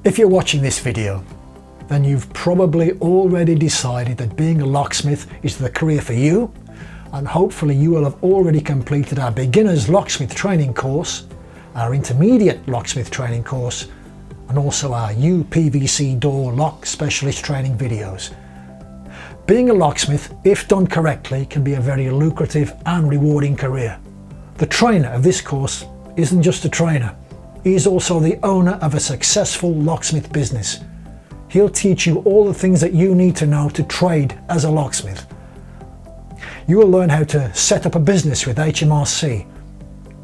If you're watching this video, then you've probably already decided that being a locksmith is the career for you, and hopefully you will have already completed our Beginner's Locksmith Training Course, our Intermediate Locksmith Training Course, and also our UPVC Door Lock Specialist Training videos. Being a locksmith, if done correctly, can be a very lucrative and rewarding career. The trainer of this course isn't just a trainer, he is also the owner of a successful locksmith business. He'll teach you all the things that you need to know to trade as a locksmith. You will learn how to set up a business with HMRC.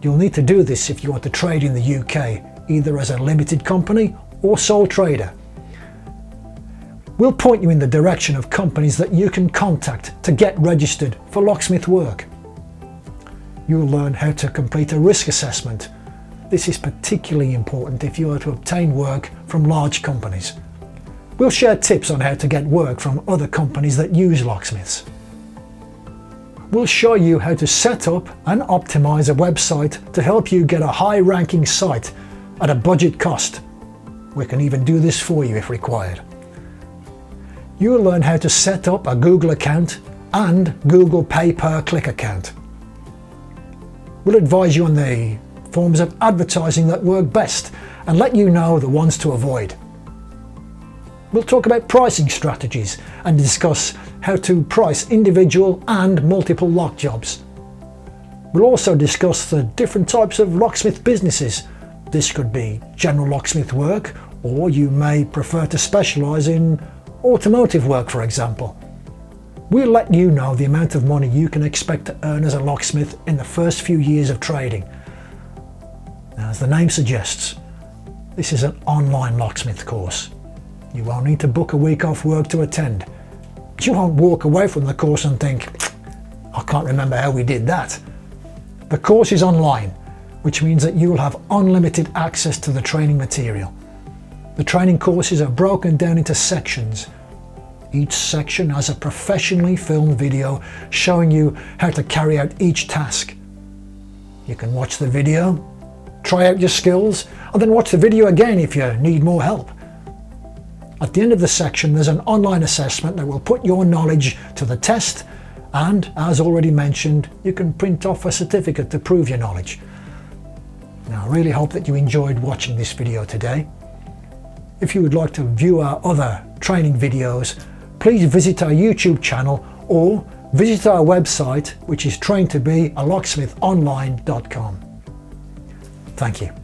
You'll need to do this if you want to trade in the UK, either as a limited company or sole trader. We'll point you in the direction of companies that you can contact to get registered for locksmith work. You'll learn how to complete a risk assessment. This is particularly important if you are to obtain work from large companies. We'll share tips on how to get work from other companies that use locksmiths. We'll show you how to set up and optimize a website to help you get a high-ranking site at a budget cost. We can even do this for you if required. You'll learn how to set up a Google account and Google pay-per-click account. We'll advise you on the forms of advertising that work best and let you know the ones to avoid. We'll talk about pricing strategies and discuss how to price individual and multiple lock jobs. We'll also discuss the different types of locksmith businesses. This could be general locksmith work, or you may prefer to specialise in automotive work, for example. We'll let you know the amount of money you can expect to earn as a locksmith in the first few years of trading. Now, as the name suggests, this is an online locksmith course. You won't need to book a week off work to attend. You won't walk away from the course and think, I can't remember how we did that. The course is online, which means that you will have unlimited access to the training material. The training courses are broken down into sections. Each section has a professionally filmed video showing you how to carry out each task. You can watch the video, try out your skills, and then watch the video again if you need more help. At the end of the section, there's an online assessment that will put your knowledge to the test, and as already mentioned, you can print off a certificate to prove your knowledge. Now, I really hope that you enjoyed watching this video today. If you would like to view our other training videos, please visit our YouTube channel or visit our website, which is trainedtobealocksmithonline.com. Thank you.